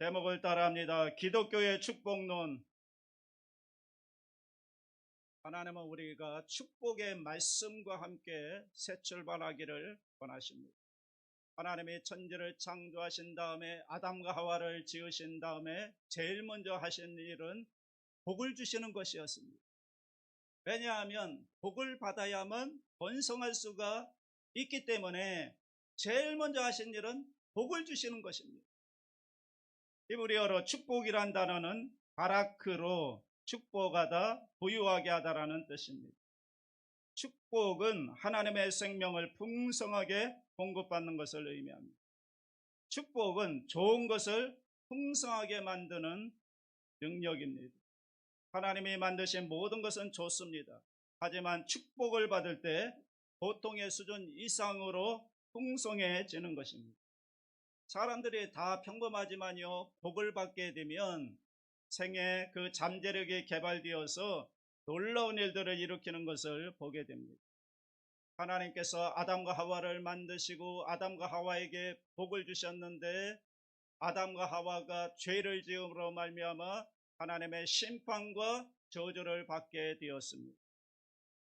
제목을 따라합니다. 기독교의 축복론. 하나님은 우리가 축복의 말씀과 함께 새 출발하기를 원하십니다. 하나님이 천지를 창조하신 다음에 아담과 하와를 지으신 다음에 제일 먼저 하신 일은 복을 주시는 것이었습니다. 왜냐하면 복을 받아야만 번성할 수가 있기 때문에 제일 먼저 하신 일은 복을 주시는 것입니다. 히브리어로 축복이란 단어는 바라크로 축복하다, 부유하게 하다라는 뜻입니다. 축복은 하나님의 생명을 풍성하게 공급받는 것을 의미합니다. 축복은 좋은 것을 풍성하게 만드는 능력입니다. 하나님이 만드신 모든 것은 좋습니다. 하지만 축복을 받을 때 보통의 수준 이상으로 풍성해지는 것입니다. 사람들이 다 평범하지만요, 복을 받게 되면 생애 그 잠재력이 개발되어서 놀라운 일들을 일으키는 것을 보게 됩니다. 하나님께서 아담과 하와를 만드시고 아담과 하와에게 복을 주셨는데 아담과 하와가 죄를 지음으로 말미암아 하나님의 심판과 저주를 받게 되었습니다.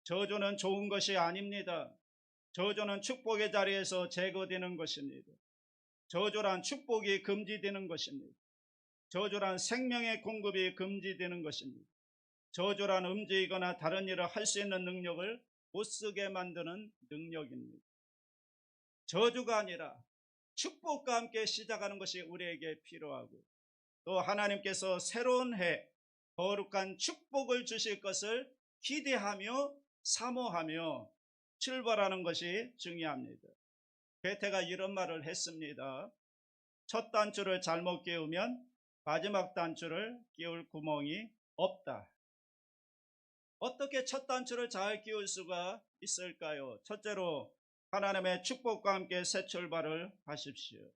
저주는 좋은 것이 아닙니다. 저주는 축복의 자리에서 제거되는 것입니다. 저주란 축복이 금지되는 것입니다. 저주란 생명의 공급이 금지되는 것입니다. 저주란 움직이거나 다른 일을 할 수 있는 능력을 못 쓰게 만드는 능력입니다. 저주가 아니라 축복과 함께 시작하는 것이 우리에게 필요하고, 또 하나님께서 새로운 해 거룩한 축복을 주실 것을 기대하며 사모하며 출발하는 것이 중요합니다. 베테가 이런 말을 했습니다. 첫 단추를 잘못 끼우면 마지막 단추를 끼울 구멍이 없다. 어떻게 첫 단추를 잘 끼울 수가 있을까요? 첫째로 하나님의 축복과 함께 새 출발을 하십시오.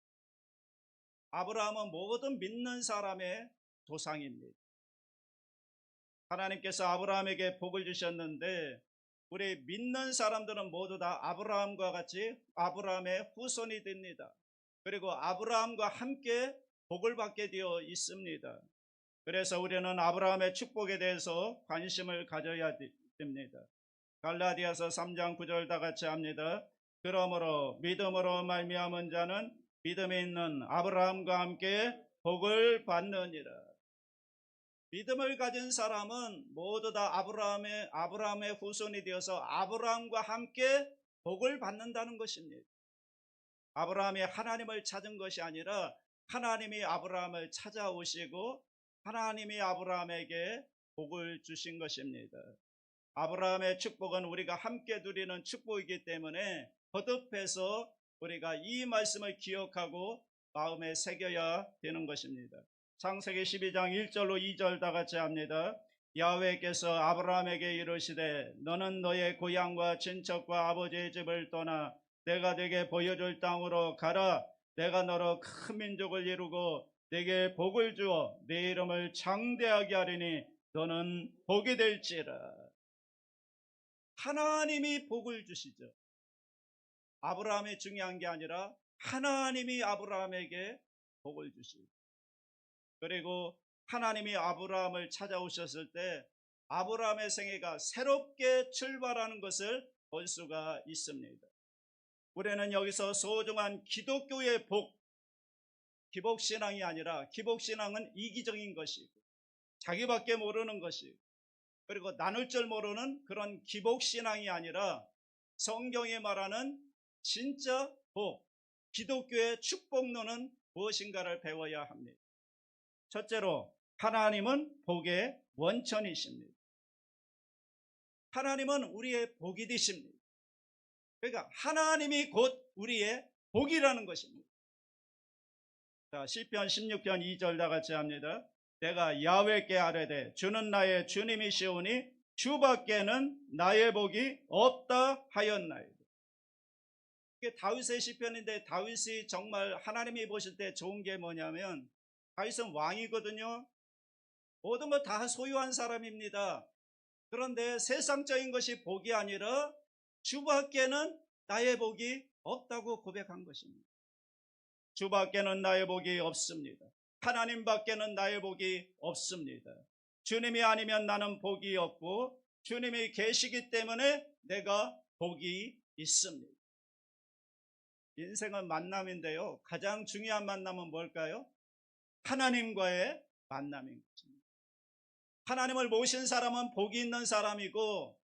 아브라함은 모든 믿는 사람의 조상입니다. 하나님께서 아브라함에게 복을 주셨는데 우리 믿는 사람들은 모두 다 아브라함과 같이 아브라함의 후손이 됩니다. 그리고 아브라함과 함께 복을 받게 되어 있습니다. 그래서 우리는 아브라함의 축복에 대해서 관심을 가져야 됩니다. 갈라디아서 3장 9절 다 같이 합니다. 그러므로 믿음으로 말미암은 자는 믿음이 있는 아브라함과 함께 복을 받느니라. 믿음을 가진 사람은 모두 다 아브라함의 후손이 되어서 아브라함과 함께 복을 받는다는 것입니다. 아브라함이 하나님을 찾은 것이 아니라 하나님이 아브라함을 찾아오시고 하나님이 아브라함에게 복을 주신 것입니다. 아브라함의 축복은 우리가 함께 누리는 축복이기 때문에 거듭해서 우리가 이 말씀을 기억하고 마음에 새겨야 되는 것입니다. 창세기 12장 1절로 2절 다 같이 합니다. 야훼께서 아브라함에게 이르시되 너는 너의 고향과 친척과 아버지의 집을 떠나 내가 네게 보여줄 땅으로 가라. 내가 너로 큰 민족을 이루고 네게 복을 주어 네 이름을 장대하게 하리니 너는 복이 될지라. 하나님이 복을 주시죠. 아브라함이 중요한 게 아니라 하나님이 아브라함에게 복을 주시고, 그리고 하나님이 아브라함을 찾아오셨을 때 아브라함의 생애가 새롭게 출발하는 것을 볼 수가 있습니다. 우리는 여기서 소중한 기독교의 복, 기복신앙이 아니라 기복신앙은 이기적인 것이고 자기밖에 모르는 것이고 그리고 나눌 줄 모르는 그런 기복신앙이 아니라 성경이 말하는 진짜 복, 기독교의 축복론은 무엇인가를 배워야 합니다. 첫째로 하나님은 복의 원천이십니다. 하나님은 우리의 복이 되십니다. 그러니까 하나님이 곧 우리의 복이라는 것입니다. 자, 시편 16편 2절 다 같이 합니다. 내가 야훼께 아뢰되 주는 나의 주님이시오니 주밖에는 나의 복이 없다 하였나이다. 이게 다윗의 시편인데 다윗이 정말 하나님이 보실 때 좋은 게 뭐냐면 다윗은 왕이거든요. 모든 걸 다 소유한 사람입니다. 그런데 세상적인 것이 복이 아니라 주밖에는 나의 복이 없다고 고백한 것입니다. 주밖에는 나의 복이 없습니다. 하나님밖에는 나의 복이 없습니다. 주님이 아니면 나는 복이 없고 주님이 계시기 때문에 내가 복이 있습니다. 인생은 만남인데요. 가장 중요한 만남은 뭘까요? 하나님과의 만남인 것입니다. 하나님을 모신 사람은 복이 있는 사람이고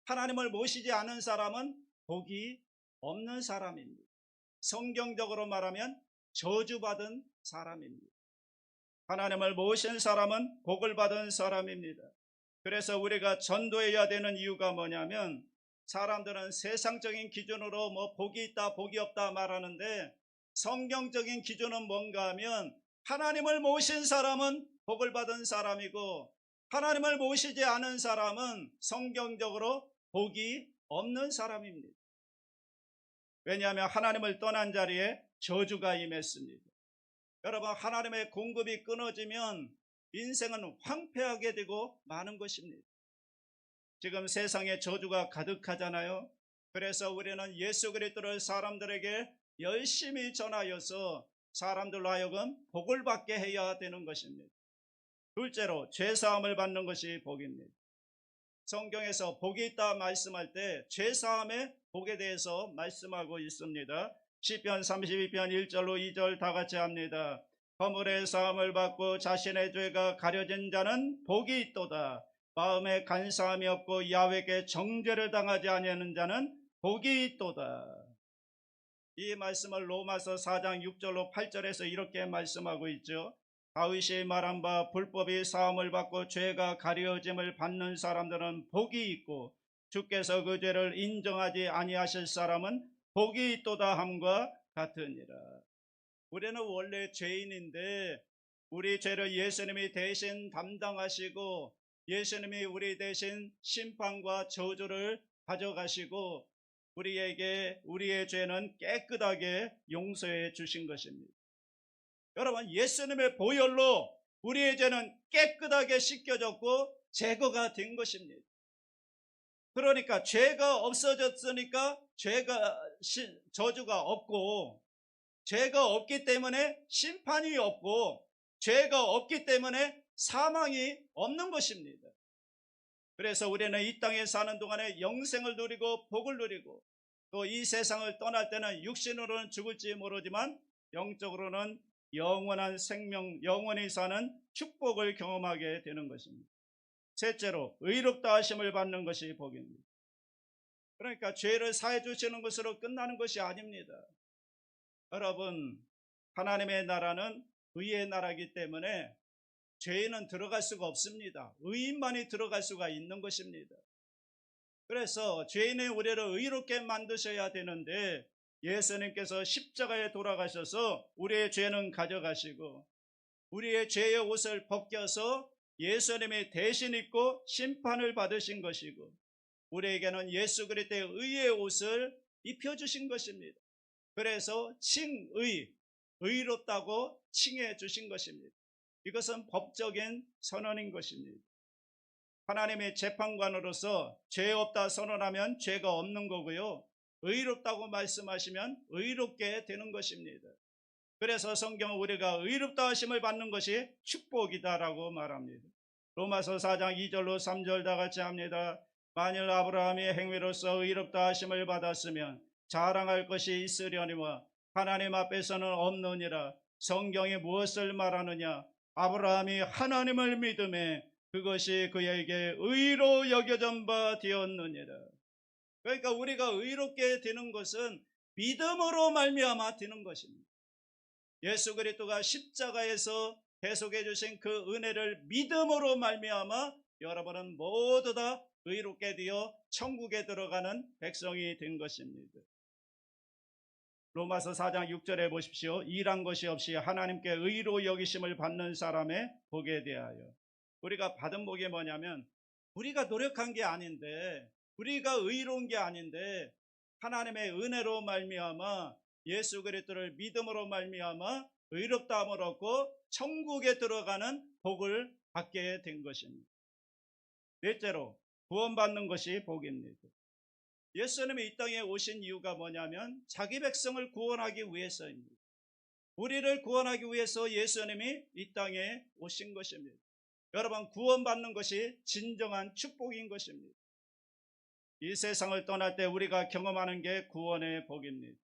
하나님을 모시지 않은 사람은 복이 없는 사람입니다. 성경적으로 말하면 저주받은 사람입니다. 하나님을 모신 사람은 복을 받은 사람입니다. 그래서 우리가 전도해야 되는 이유가 뭐냐면 사람들은 세상적인 기준으로 복이 있다 복이 없다 말하는데 성경적인 기준은 뭔가 하면 하나님을 모신 사람은 복을 받은 사람이고 하나님을 모시지 않은 사람은 성경적으로 복이 없는 사람입니다. 왜냐하면 하나님을 떠난 자리에 저주가 임했습니다. 여러분, 하나님의 공급이 끊어지면 인생은 황폐하게 되고 마는 것입니다. 지금 세상에 저주가 가득하잖아요. 그래서 우리는 예수 그리스도를 사람들에게 열심히 전하여서 사람들로 하여금 복을 받게 해야 되는 것입니다. 둘째로 죄사함을 받는 것이 복입니다. 성경에서 복이 있다 말씀할 때 죄사함의 복에 대해서 말씀하고 있습니다. 시편 32편 1절로 2절 다 같이 합니다. 허물의 사함을 받고 자신의 죄가 가려진 자는 복이 있도다. 마음에 간사함이 없고 야훼께 정죄를 당하지 아니하는 자는 복이 있도다. 이 말씀을 로마서 4장 6절로 8절에서 이렇게 말씀하고 있죠. 다윗이 말한 바 불법이 사함을 받고 죄가 가려짐을 받는 사람들은 복이 있고 주께서 그 죄를 인정하지 아니하실 사람은 복이 있도다 함과 같으니라. 우리는 원래 죄인인데 우리 죄를 예수님이 대신 담당하시고 예수님이 우리 대신 심판과 저주를 가져가시고 우리에게 우리의 죄는 깨끗하게 용서해 주신 것입니다. 여러분, 예수님의 보혈로 우리의 죄는 깨끗하게 씻겨졌고 제거가 된 것입니다. 그러니까 죄가 없어졌으니까 저주가 없고 죄가 없기 때문에 심판이 없고 죄가 없기 때문에 사망이 없는 것입니다. 그래서 우리는 이 땅에 사는 동안에 영생을 누리고 복을 누리고 또 이 세상을 떠날 때는 육신으로는 죽을지 모르지만 영적으로는 영원한 생명, 영원히 사는 축복을 경험하게 되는 것입니다. 셋째로 의롭다 하심을 받는 것이 복입니다. 그러니까 죄를 사해 주시는 것으로 끝나는 것이 아닙니다. 여러분, 하나님의 나라는 의의 나라이기 때문에 죄인은 들어갈 수가 없습니다. 의인만이 들어갈 수가 있는 것입니다. 그래서 죄인의 우리를 의롭게 만드셔야 되는데 예수님께서 십자가에 돌아가셔서 우리의 죄는 가져가시고 우리의 죄의 옷을 벗겨서 예수님이 대신 입고 심판을 받으신 것이고 우리에게는 예수 그리스도의 의의 옷을 입혀주신 것입니다. 그래서 의롭다고 칭해 주신 것입니다. 이것은 법적인 선언인 것입니다. 하나님의 재판관으로서 죄 없다 선언하면 죄가 없는 거고요. 의롭다고 말씀하시면 의롭게 되는 것입니다. 그래서 성경은 우리가 의롭다 하심을 받는 것이 축복이다라고 말합니다. 로마서 4장 2절로 3절 다 같이 합니다. 만일 아브라함이 행위로서 의롭다 하심을 받았으면 자랑할 것이 있으려니와 하나님 앞에서는 없느니라. 성경이 무엇을 말하느냐? 아브라함이 하나님을 믿음에 그것이 그에게 의로 여겨진 바 되었느니라. 그러니까 우리가 의롭게 되는 것은 믿음으로 말미암아 되는 것입니다. 예수 그리스도가 십자가에서 대속해 주신 그 은혜를 믿음으로 말미암아 여러분은 모두 다 의롭게 되어 천국에 들어가는 백성이 된 것입니다. 로마서 4장 6절에 보십시오. 일한 것이 없이 하나님께 의로 여기심을 받는 사람의 복에 대하여. 우리가 받은 복이 뭐냐면 우리가 노력한 게 아닌데 우리가 의로운 게 아닌데 하나님의 은혜로 말미암아 예수 그리스도를 믿음으로 말미암아 의롭다함을 얻고 천국에 들어가는 복을 받게 된 것입니다. 넷째로 구원받는 것이 복입니다. 예수님이 이 땅에 오신 이유가 뭐냐면 자기 백성을 구원하기 위해서입니다. 우리를 구원하기 위해서 예수님이 이 땅에 오신 것입니다. 여러분, 구원받는 것이 진정한 축복인 것입니다. 이 세상을 떠날 때 우리가 경험하는 게 구원의 복입니다.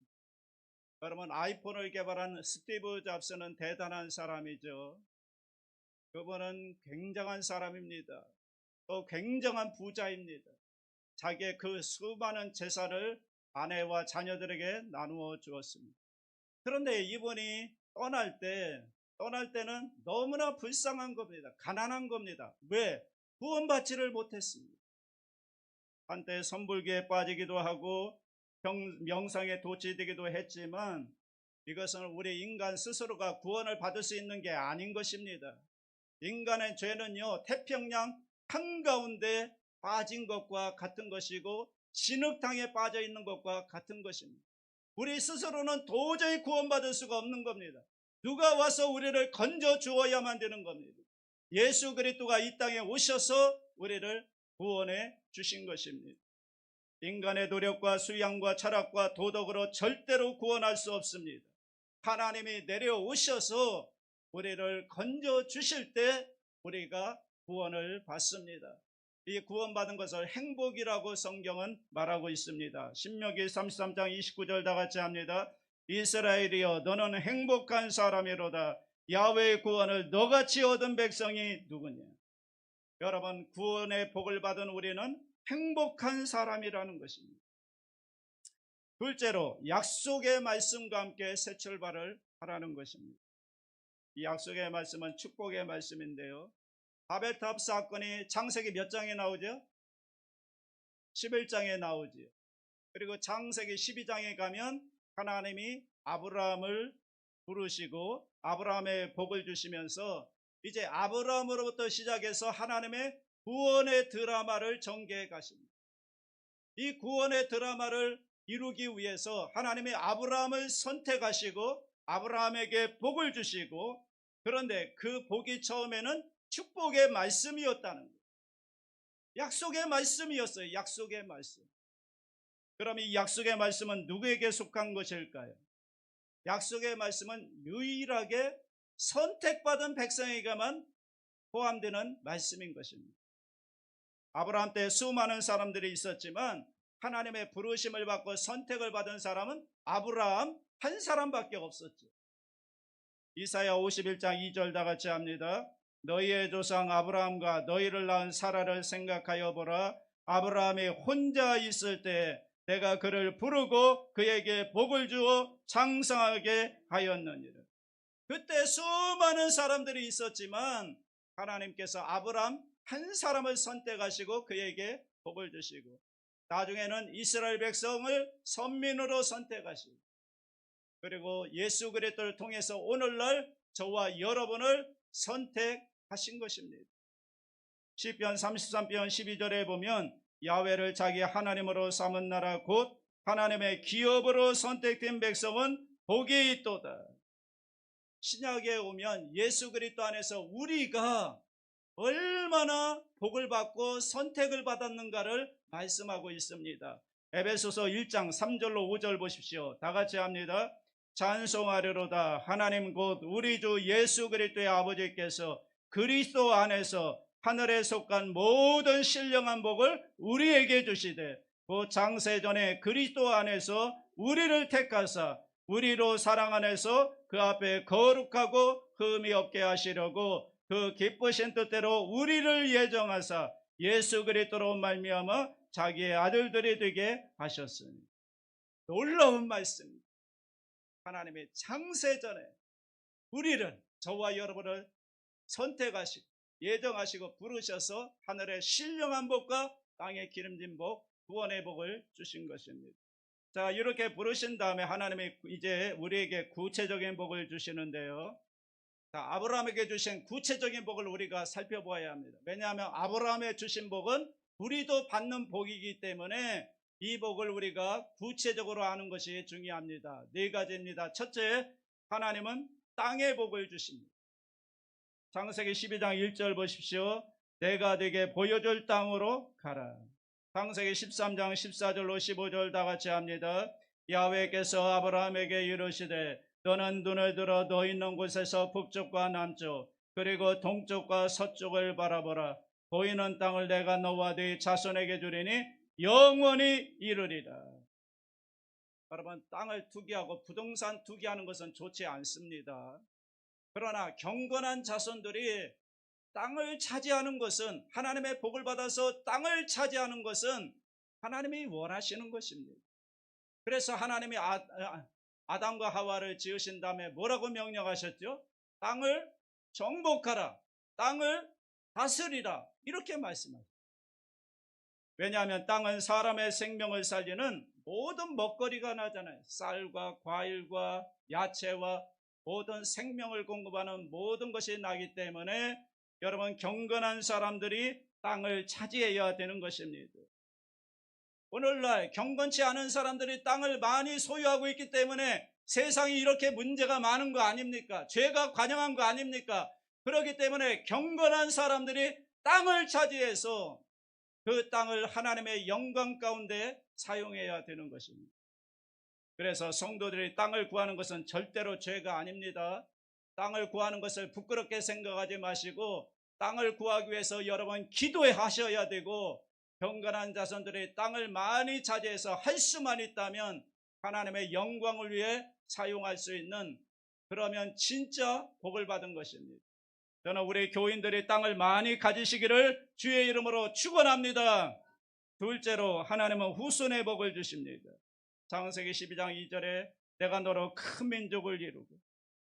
여러분, 아이폰을 개발한 스티브 잡스는 대단한 사람이죠. 그분은 굉장한 사람입니다. 또 굉장한 부자입니다. 자기의 그 수많은 재산을 아내와 자녀들에게 나누어 주었습니다. 그런데 이분이 떠날 때는 너무나 불쌍한 겁니다. 가난한 겁니다. 왜? 구원받지를 못했습니다. 한때 선불기에 빠지기도 하고 명상에 도취되기도 했지만 이것은 우리 인간 스스로가 구원을 받을 수 있는 게 아닌 것입니다. 인간의 죄는요, 태평양 한가운데 빠진 것과 같은 것이고 진흙탕에 빠져 있는 것과 같은 것입니다. 우리 스스로는 도저히 구원받을 수가 없는 겁니다. 누가 와서 우리를 건져 주어야만 되는 겁니다. 예수 그리스도가 이 땅에 오셔서 우리를 구원해 주신 것입니다. 인간의 노력과 수양과 철학과 도덕으로 절대로 구원할 수 없습니다. 하나님이 내려오셔서 우리를 건져 주실 때 우리가 구원을 받습니다. 이 구원받은 것을 행복이라고 성경은 말하고 있습니다. 신명기 33장 29절 다 같이 합니다. 이스라엘이여 너는 행복한 사람이로다. 야훼의 구원을 너같이 얻은 백성이 누구냐. 여러분, 구원의 복을 받은 우리는 행복한 사람이라는 것입니다. 둘째로 약속의 말씀과 함께 새 출발을 하라는 것입니다. 이 약속의 말씀은 축복의 말씀인데요, 바벨탑 사건이 창세기 몇 장에 나오죠? 11장에 나오죠. 그리고 창세기 12장에 가면 하나님이 아브라함을 부르시고 아브라함의 복을 주시면서 이제 아브라함으로부터 시작해서 하나님의 구원의 드라마를 전개해 가십니다. 이 구원의 드라마를 이루기 위해서 하나님이 아브라함을 선택하시고 아브라함에게 복을 주시고, 그런데 그 복이 처음에는 축복의 말씀이었다는 거예요. 약속의 말씀이었어요. 약속의 말씀. 그럼 이 약속의 말씀은 누구에게 속한 것일까요? 약속의 말씀은 유일하게 선택받은 백성에게만 포함되는 말씀인 것입니다. 아브라함 때 수많은 사람들이 있었지만 하나님의 부르심을 받고 선택을 받은 사람은 아브라함 한 사람밖에 없었죠. 이사야 51장 2절 다 같이 합니다. 너희의 조상 아브라함과 너희를 낳은 사라를 생각하여 보라. 아브라함이 혼자 있을 때 내가 그를 부르고 그에게 복을 주어 장성하게 하였느니라. 그때 수많은 사람들이 있었지만 하나님께서 아브라함 한 사람을 선택하시고 그에게 복을 주시고, 나중에는 이스라엘 백성을 선민으로 선택하시고, 그리고 예수 그리스도를 통해서 오늘날 저와 여러분을 선택하신 것입니다. 시편 33편 12절에 보면 야훼를 자기 하나님으로 삼은 나라 곧 하나님의 기업으로 선택된 백성은 복이 있도다. 신약에 오면 예수 그리스도 안에서 우리가 얼마나 복을 받고 선택을 받았는가를 말씀하고 있습니다. 에베소서 1장 3절로 5절 보십시오. 다 같이 합니다. 찬송하리로다. 하나님 곧 우리 주 예수 그리스도의 아버지께서 그리스도 안에서 하늘에 속한 모든 신령한 복을 우리에게 주시되 그 장세전에 그리스도 안에서 우리를 택하사 우리로 사랑 안에서 그 앞에 거룩하고 흠이 없게 하시려고 그 기쁘신 뜻대로 우리를 예정하사 예수 그리스도로 말미암아 자기의 아들들이 되게 하셨으니. 놀라운 말씀입니다. 하나님의 창세전에 우리를, 저와 여러분을 선택하시고 예정하시고 부르셔서 하늘의 신령한 복과 땅의 기름진 복, 구원의 복을 주신 것입니다. 자, 이렇게 부르신 다음에 하나님이 이제 우리에게 구체적인 복을 주시는데요, 자, 아브라함에게 주신 구체적인 복을 우리가 살펴보아야 합니다. 왜냐하면 아브라함에 주신 복은 우리도 받는 복이기 때문에 이 복을 우리가 구체적으로 아는 것이 중요합니다. 네 가지입니다. 첫째, 하나님은 땅의 복을 주십니다. 창세기 12장 1절 보십시오. 내가 네게 보여줄 땅으로 가라. 창세기 13장 14절로 15절 다 같이 합니다. 야훼께서 아브라함에게 이르시되 너는 눈을 들어 너 있는 곳에서 북쪽과 남쪽 그리고 동쪽과 서쪽을 바라보라. 보이는 땅을 내가 너와 네 자손에게 주리니 영원히 이르리라. 여러분, 땅을 투기하고 부동산 투기하는 것은 좋지 않습니다. 그러나 경건한 자손들이 땅을 차지하는 것은, 하나님의 복을 받아서 땅을 차지하는 것은 하나님이 원하시는 것입니다. 그래서 하나님이 아담과 하와를 지으신 다음에 뭐라고 명령하셨죠? 땅을 정복하라, 땅을 다스리라, 이렇게 말씀하셨습니다. 왜냐하면 땅은 사람의 생명을 살리는 모든 먹거리가 나잖아요. 쌀과 과일과 야채와 모든 생명을 공급하는 모든 것이 나기 때문에 여러분, 경건한 사람들이 땅을 차지해야 되는 것입니다. 오늘날 경건치 않은 사람들이 땅을 많이 소유하고 있기 때문에 세상이 이렇게 문제가 많은 거 아닙니까? 죄가 관영한 거 아닙니까? 그렇기 때문에 경건한 사람들이 땅을 차지해서 그 땅을 하나님의 영광 가운데 사용해야 되는 것입니다. 그래서 성도들이 땅을 구하는 것은 절대로 죄가 아닙니다. 땅을 구하는 것을 부끄럽게 생각하지 마시고 땅을 구하기 위해서 여러분 기도하셔야 되고, 경건한 자손들이 땅을 많이 차지해서 할 수만 있다면 하나님의 영광을 위해 사용할 수 있는, 그러면 진짜 복을 받은 것입니다. 저는 우리 교인들이 땅을 많이 가지시기를 주의 이름으로 축원합니다. 둘째로 하나님은 후손의 복을 주십니다. 창세기 12장 2절에 내가 너로 큰 민족을 이루고,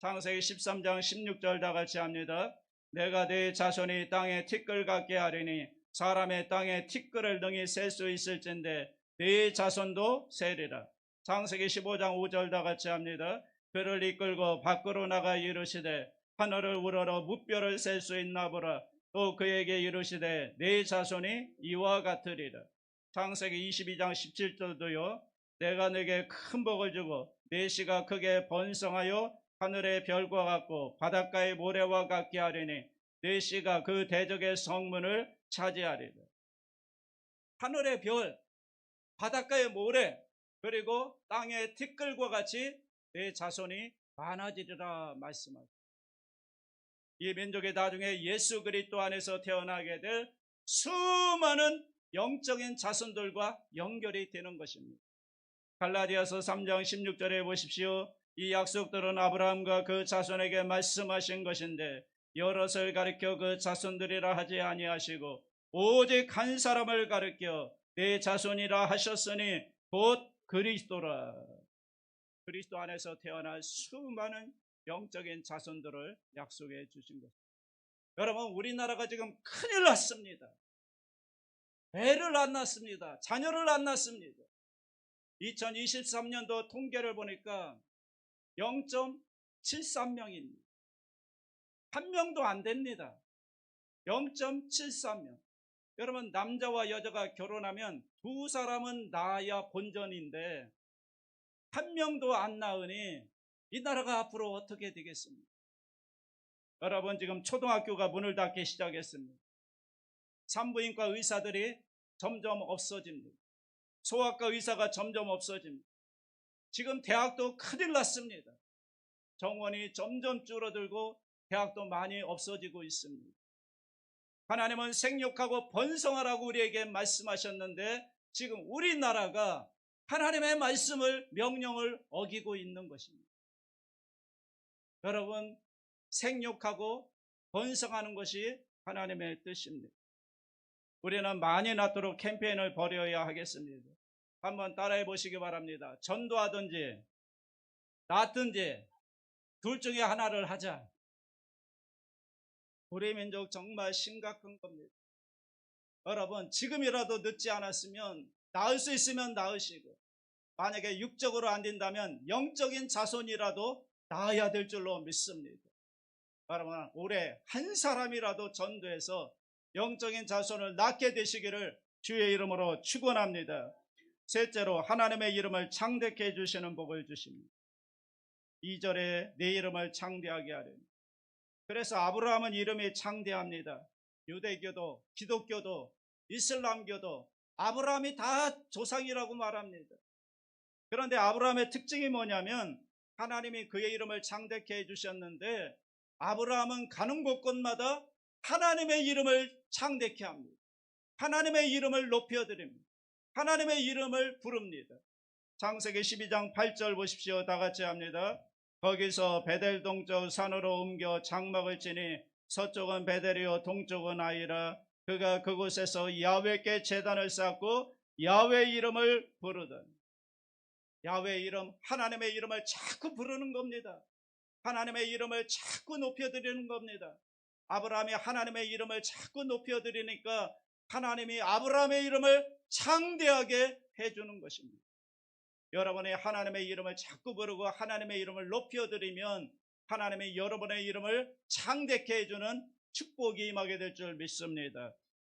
창세기 13장 16절 다 같이 합니다. 내가 네 자손이 땅에 티끌 같게 하리니 사람의 땅에 티끌을 능히 셀 수 있을진데 네 자손도 세리라. 창세기 15장 5절 다 같이 합니다. 그를 이끌고 밖으로 나가 이르시되 하늘을 우러러 무뼈를 셀 수 있나 보라. 또 그에게 이르시되 네 자손이 이와 같으리라. 창세기 22장 17절도요. 내가 내게 큰 복을 주고 네 씨가 크게 번성하여 하늘의 별과 같고 바닷가의 모래와 같게 하리니 네 씨가 그 대적의 성문을 차지하리라. 하늘의 별, 바닷가의 모래, 그리고 땅의 티끌과 같이 내 자손이 많아지리라 말씀하십니다. 이 민족이 나중에 예수 그리스도 안에서 태어나게 될 수많은 영적인 자손들과 연결이 되는 것입니다. 갈라디아서 3장 16절에 보십시오. 이 약속들은 아브라함과 그 자손에게 말씀하신 것인데 여럿을 가리켜 그 자손들이라 하지 아니하시고 오직 한 사람을 가리켜 내 자손이라 하셨으니 곧 그리스도라. 그리스도 안에서 태어날 수많은 영적인 자손들을 약속해 주신 것. 여러분, 우리나라가 지금 큰일 났습니다. 애를 안 낳습니다. 자녀를 안 낳습니다. 2023년도 통계를 보니까 0.73명입니다. 한 명도 안 됩니다. 0.73명. 여러분, 남자와 여자가 결혼하면 두 사람은 낳아야 본전인데 한 명도 안 낳으니 이 나라가 앞으로 어떻게 되겠습니까? 여러분, 지금 초등학교가 문을 닫기 시작했습니다. 산부인과 의사들이 점점 없어집니다. 소아과 의사가 점점 없어집니다. 지금 대학도 큰일 났습니다. 정원이 점점 줄어들고 대학도 많이 없어지고 있습니다. 하나님은 생육하고 번성하라고 우리에게 말씀하셨는데 지금 우리나라가 하나님의 말씀을, 명령을 어기고 있는 것입니다. 여러분, 생육하고 번성하는 것이 하나님의 뜻입니다. 우리는 많이 낳도록 캠페인을 벌여야 하겠습니다. 한번 따라해 보시기 바랍니다. 전도하든지 낳든지 둘 중에 하나를 하자. 우리 민족 정말 심각한 겁니다. 여러분, 지금이라도 늦지 않았으면 낳을 수 있으면 낳으시고, 만약에 육적으로 안 된다면 영적인 자손이라도 낳아야 될 줄로 믿습니다. 여러분, 올해 한 사람이라도 전도해서 영적인 자손을 낳게 되시기를 주의 이름으로 축원합니다. 셋째로 하나님의 이름을 창대케 해주시는 복을 주십니다. 2절에 내 이름을 창대하게 하려니. 그래서 아브라함은 이름이 창대합니다. 유대교도 기독교도 이슬람교도 아브라함이 다 조상이라고 말합니다. 그런데 아브라함의 특징이 뭐냐면 하나님이 그의 이름을 창대케 해주셨는데 아브라함은 가는 곳곳마다 하나님의 이름을 창대케 합니다. 하나님의 이름을 높여드립니다. 하나님의 이름을 부릅니다. 창세기 12장 8절 보십시오. 다 같이 합니다. 거기서 베델 동쪽 산으로 옮겨 장막을 치니 서쪽은 베델이요 동쪽은 아이라. 그가 그곳에서 야훼께 제단을 쌓고 야훼 이름을 부르던. 야훼 이름, 하나님의 이름을 자꾸 부르는 겁니다. 하나님의 이름을 자꾸 높여드리는 겁니다. 아브라함이 하나님의 이름을 자꾸 높여드리니까 하나님이 아브라함의 이름을 창대하게 해주는 것입니다. 여러분이 하나님의 이름을 자꾸 부르고 하나님의 이름을 높여드리면 하나님이 여러분의 이름을 창대케 해주는 축복이 임하게 될 줄 믿습니다.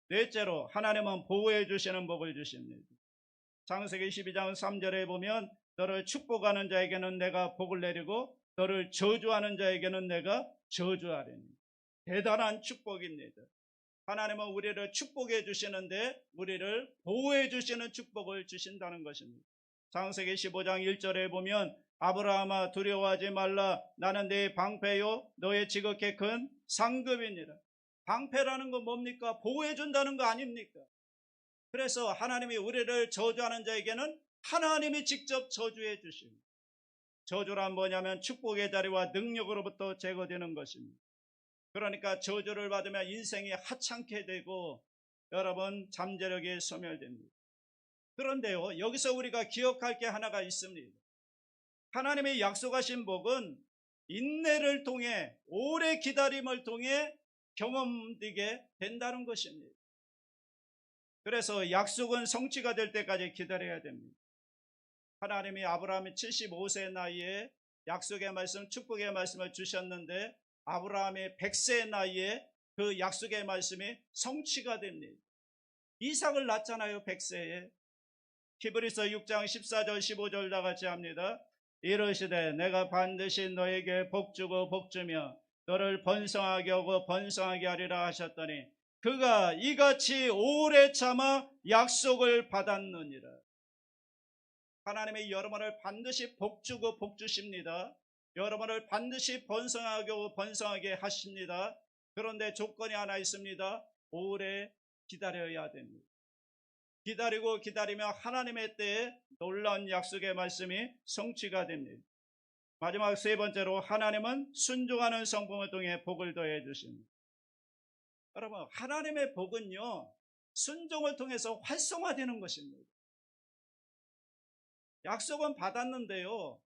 넷째로 하나님은 보호해 주시는 복을 주십니다. 창세기 12장 3절에 보면 너를 축복하는 자에게는 내가 복을 내리고 너를 저주하는 자에게는 내가 저주하리니. 대단한 축복입니다. 하나님은 우리를 축복해 주시는데 우리를 보호해 주시는 축복을 주신다는 것입니다. 창세기 15장 1절에 보면 아브라함아 두려워하지 말라. 나는 네 방패요 너의 지극히 큰 상급이니라. 방패라는 건 뭡니까? 보호해 준다는 거 아닙니까? 그래서 하나님이 우리를 저주하는 자에게는 하나님이 직접 저주해 주십니다. 저주란 뭐냐면 축복의 자리와 능력으로부터 제거되는 것입니다. 그러니까 저주를 받으면 인생이 하찮게 되고 여러분 잠재력이 소멸됩니다. 그런데요, 여기서 우리가 기억할 게 하나가 있습니다. 하나님의 약속하신 복은 인내를 통해, 오래 기다림을 통해 경험되게 된다는 것입니다. 그래서 약속은 성취가 될 때까지 기다려야 됩니다. 하나님이 아브라함이 75세 나이에 약속의 말씀, 축복의 말씀을 주셨는데 아브라함의 100세 나이에 그 약속의 말씀이 성취가 됩니다. 이삭을 낳잖아요, 100세에. 히브리서 6장 14절 15절 다 같이 합니다. 이르시되 내가 반드시 너에게 복주고 복주며 너를 번성하게 하고 번성하게 하리라 하셨더니 그가 이같이 오래 참아 약속을 받았느니라. 하나님이 여러분을 반드시 복주고 복주십니다. 여러분을 반드시 번성하게 하고 번성하게 하십니다. 그런데 조건이 하나 있습니다. 오래 기다려야 됩니다. 기다리고 기다리며 하나님의 때에 놀라운 약속의 말씀이 성취가 됩니다. 마지막 세 번째로 하나님은 순종하는 성품을 통해 복을 더해 주십니다. 여러분, 하나님의 복은요, 순종을 통해서 활성화되는 것입니다. 약속은 받았는데요,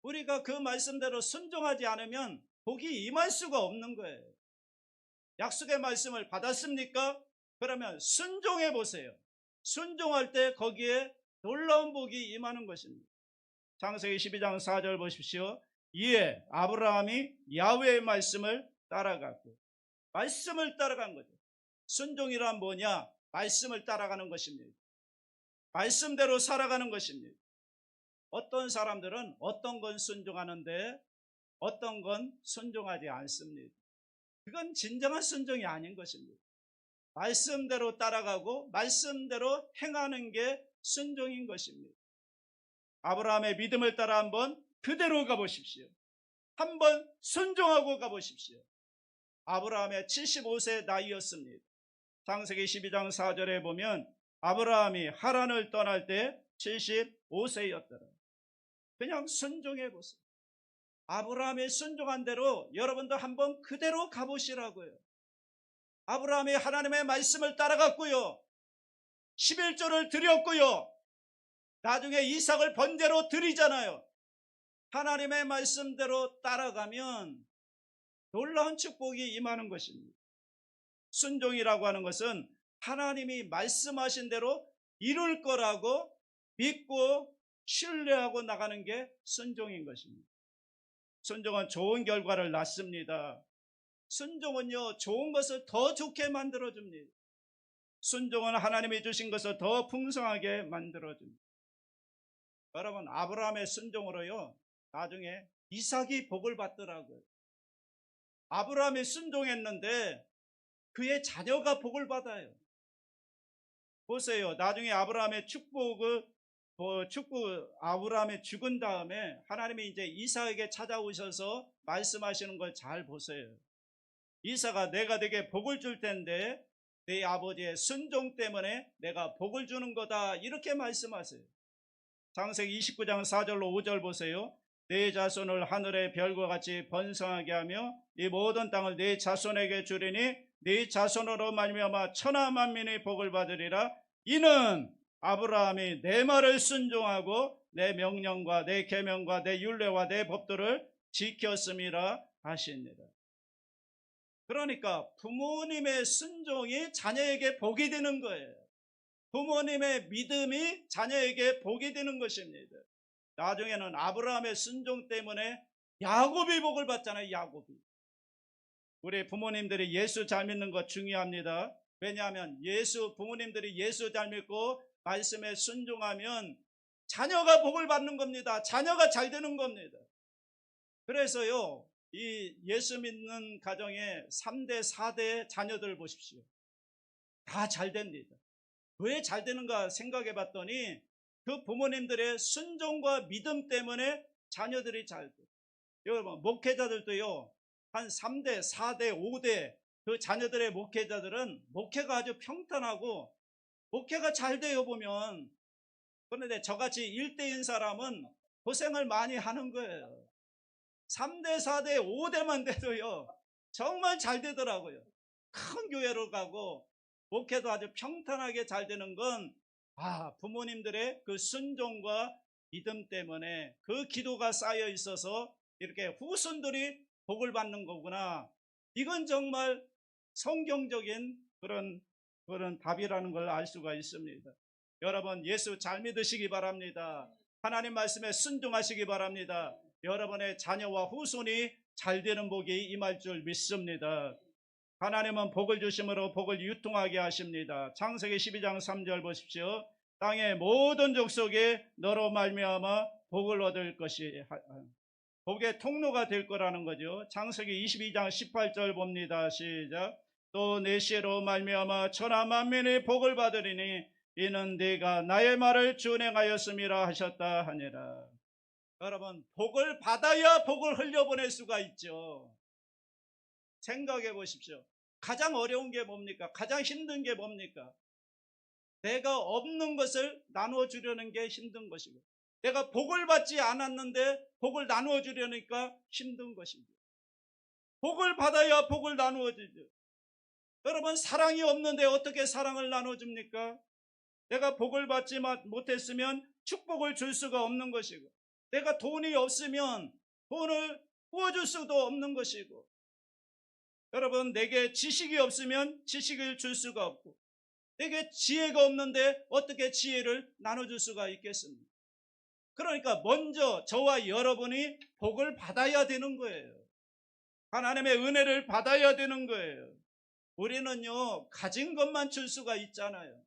우리가 그 말씀대로 순종하지 않으면 복이 임할 수가 없는 거예요. 약속의 말씀을 받았습니까? 그러면 순종해 보세요. 순종할 때 거기에 놀라운 복이 임하는 것입니다. 창세기 12장 4절 보십시오. 이에 아브라함이 야훼의 말씀을 따라갔고, 말씀을 따라간 거죠. 순종이란 뭐냐? 말씀을 따라가는 것입니다. 말씀대로 살아가는 것입니다. 어떤 사람들은 어떤 건 순종하는데 어떤 건 순종하지 않습니다. 그건 진정한 순종이 아닌 것입니다. 말씀대로 따라가고 말씀대로 행하는 게 순종인 것입니다. 아브라함의 믿음을 따라 한번 그대로 가보십시오. 한번 순종하고 가보십시오. 아브라함의 75세 나이였습니다. 창세기 12장 4절에 보면 아브라함이 하란을 떠날 때 75세였더라. 그냥 순종해 보세요. 아브라함이 순종한 대로 여러분도 한번 그대로 가보시라고요. 아브라함이 하나님의 말씀을 따라갔고요. 11조를 드렸고요. 나중에 이삭을 번제로 드리잖아요. 하나님의 말씀대로 따라가면 놀라운 축복이 임하는 것입니다. 순종이라고 하는 것은 하나님이 말씀하신 대로 이룰 거라고 믿고 신뢰하고 나가는 게 순종인 것입니다. 순종은 좋은 결과를 낳습니다. 순종은요, 좋은 것을 더 좋게 만들어줍니다. 순종은 하나님이 주신 것을 더 풍성하게 만들어줍니다. 여러분, 아브라함의 순종으로요, 나중에 이삭이 복을 받더라고요. 아브라함이 순종했는데 그의 자녀가 복을 받아요. 보세요. 나중에 아브라함의 축복을 축구 아브라함이 죽은 다음에 하나님이 이제 이삭에게 찾아오셔서 말씀하시는 걸 잘 보세요. 이삭아, 내가 네게 복을 줄 텐데 네 아버지의 순종 때문에 내가 복을 주는 거다, 이렇게 말씀하세요. 창세기 29장 4절로 5절 보세요. 네 자손을 하늘의 별과 같이 번성하게 하며 이 모든 땅을 네 자손에게 주리니 네 자손으로 말미암아 천하 만민의 복을 받으리라. 이는 아브라함이 내 말을 순종하고 내 명령과 내 계명과 내 율례와 내 법도를 지켰음이라 하시니라. 그러니까 부모님의 순종이 자녀에게 복이 되는 거예요. 부모님의 믿음이 자녀에게 복이 되는 것입니다. 나중에는 아브라함의 순종 때문에 야곱이 복을 받잖아요. 야곱이. 우리 부모님들이 예수 잘 믿는 것 중요합니다. 왜냐하면 부모님들이 예수 잘 믿고 말씀에 순종하면 자녀가 복을 받는 겁니다. 자녀가 잘 되는 겁니다. 그래서요, 이 예수 믿는 가정의 3대 4대 자녀들 보십시오. 다 잘 됩니다. 왜 잘 되는가 생각해 봤더니 그 부모님들의 순종과 믿음 때문에 자녀들이 잘 돼요. 여러분, 목회자들도요, 한 3대 4대 5대 그 자녀들의 목회자들은 목회가 아주 평탄하고 목회가 잘 돼요 보면. 그런데 저같이 1대인 사람은 고생을 많이 하는 거예요. 3대 4대 5대만 돼도요 정말 잘 되더라고요. 큰 교회로 가고 목회도 아주 평탄하게 잘 되는 건 부모님들의 그 순종과 믿음 때문에 그 기도가 쌓여 있어서 이렇게 후손들이 복을 받는 거구나. 이건 정말 성경적인 그런 답이라는 걸 알 수가 있습니다. 여러분, 예수 잘 믿으시기 바랍니다. 하나님 말씀에 순종하시기 바랍니다. 여러분의 자녀와 후손이 잘 되는 복이 임할 줄 믿습니다. 하나님은 복을 주심으로 복을 유통하게 하십니다. 창세기 12장 3절 보십시오. 땅의 모든 족속에 너로 말미암아 복을 얻을 것이, 복의 통로가 될 거라는 거죠. 창세기 22장 18절 봅니다. 시작. 또 내 씨로 말미암아 천하 만민의 복을 받으리니 이는 네가 나의 말을 준행하였음이라 하셨다 하니라. 여러분, 복을 받아야 복을 흘려보낼 수가 있죠. 생각해 보십시오. 가장 어려운 게 뭡니까? 가장 힘든 게 뭡니까? 내가 없는 것을 나누어 주려는 게 힘든 것이고, 내가 복을 받지 않았는데 복을 나누어 주려니까 힘든 것입니다. 복을 받아야 복을 나누어 주죠. 여러분, 사랑이 없는데 어떻게 사랑을 나누어 줍니까? 내가 복을 받지 못했으면 축복을 줄 수가 없는 것이고, 내가 돈이 없으면 돈을 부어줄 수도 없는 것이고, 여러분, 내게 지식이 없으면 지식을 줄 수가 없고, 내게 지혜가 없는데 어떻게 지혜를 나눠줄 수가 있겠습니까? 그러니까 먼저 저와 여러분이 복을 받아야 되는 거예요. 하나님의 은혜를 받아야 되는 거예요. 우리는요, 가진 것만 줄 수가 있잖아요.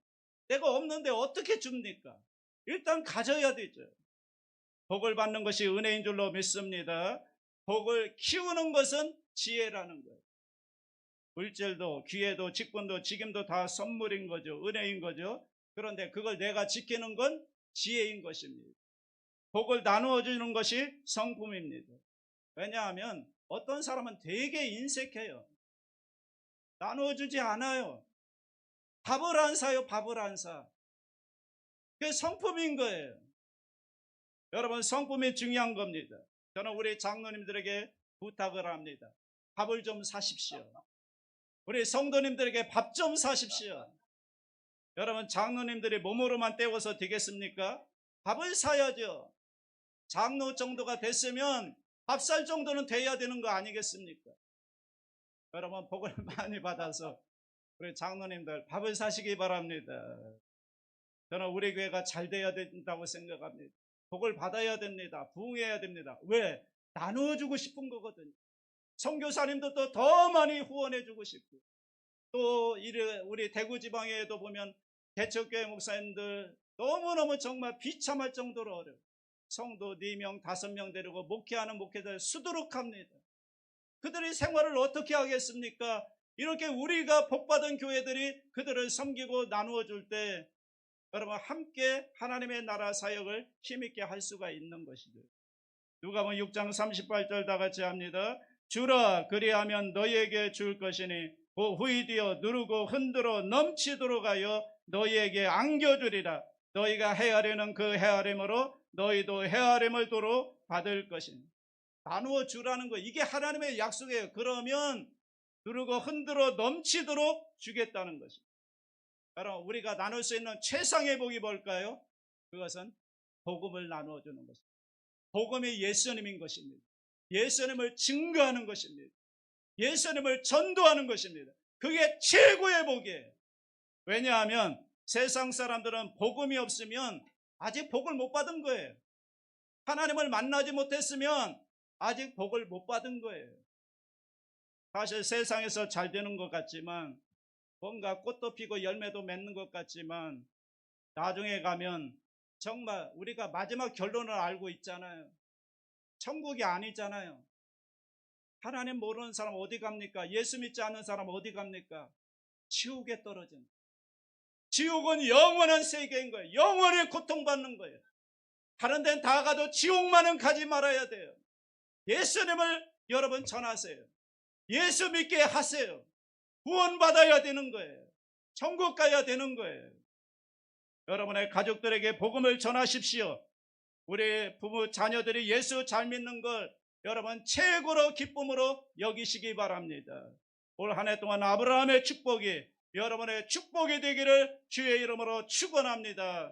내가 없는데 어떻게 줍니까? 일단 가져야 되죠. 복을 받는 것이 은혜인 줄로 믿습니다. 복을 키우는 것은 지혜라는 거예요. 물질도 기회도 직분도 직임도 다 선물인 거죠. 은혜인 거죠. 그런데 그걸 내가 지키는 건 지혜인 것입니다. 복을 나누어 주는 것이 성품입니다. 왜냐하면 어떤 사람은 되게 인색해요. 나누어 주지 않아요. 밥을 안 사요. 밥을 안 사. 그게 성품인 거예요. 여러분, 성품이 중요한 겁니다. 저는 우리 장로님들에게 부탁을 합니다. 밥을 좀 사십시오. 우리 성도님들에게 밥 좀 사십시오. 여러분, 장로님들이 몸으로만 때워서 되겠습니까? 밥을 사야죠. 장로 정도가 됐으면 밥 살 정도는 돼야 되는 거 아니겠습니까? 여러분, 복을 많이 받아서 우리 장로님들 밥을 사시기 바랍니다. 저는 우리 교회가 잘 돼야 된다고 생각합니다. 복을 받아야 됩니다. 부흥해야 됩니다. 왜? 나누어주고 싶은 거거든요. 선교사님도 또 더 많이 후원해주고 싶고, 또 우리 대구 지방에도 보면 개척교회 목사님들 너무너무 정말 비참할 정도로 어려워요. 성도 4명, 5명 데리고 목회하는 목회자들 수두룩합니다. 그들이 생활을 어떻게 하겠습니까? 이렇게 우리가 복받은 교회들이 그들을 섬기고 나누어 줄 때 여러분 함께 하나님의 나라 사역을 힘있게 할 수가 있는 것이죠. 누가복음 6장 38절 다 같이 합니다. 주라 그리하면 너희에게 줄 것이니 그 후이 되어 누르고 흔들어 넘치도록 하여 너희에게 안겨주리라. 너희가 헤아리는 그 헤아림으로 너희도 헤아림을 도로 받을 것이니. 나누어 주라는 거, 이게 하나님의 약속이에요. 그러면 누르고 흔들어 넘치도록 주겠다는 것입니다. 여러분 우리가 나눌 수 있는 최상의 복이 뭘까요? 그것은 복음을 나누어 주는 것입니다. 복음이 예수님인 것입니다. 예수님을 증거하는 것입니다. 예수님을 전도하는 것입니다. 그게 최고의 복이에요. 왜냐하면 세상 사람들은 복음이 없으면 아직 복을 못 받은 거예요. 하나님을 만나지 못했으면 아직 복을 못 받은 거예요. 사실 세상에서 잘 되는 것 같지만, 뭔가 꽃도 피고 열매도 맺는 것 같지만, 나중에 가면 정말 우리가 마지막 결론을 알고 있잖아요. 천국이 아니잖아요. 하나님 모르는 사람 어디 갑니까? 예수 믿지 않는 사람 어디 갑니까? 지옥에 떨어진. 지옥은 영원한 세계인 거예요. 영원히 고통받는 거예요. 다른 데는 다 가도 지옥만은 가지 말아야 돼요. 예수님을 여러분 전하세요. 예수 믿게 하세요. 구원받아야 되는 거예요. 천국 가야 되는 거예요. 여러분의 가족들에게 복음을 전하십시오. 우리 부부 자녀들이 예수 잘 믿는 걸 여러분 최고로 기쁨으로 여기시기 바랍니다. 올 한 해 동안 아브라함의 축복이 여러분의 축복이 되기를 주의 이름으로 축원합니다.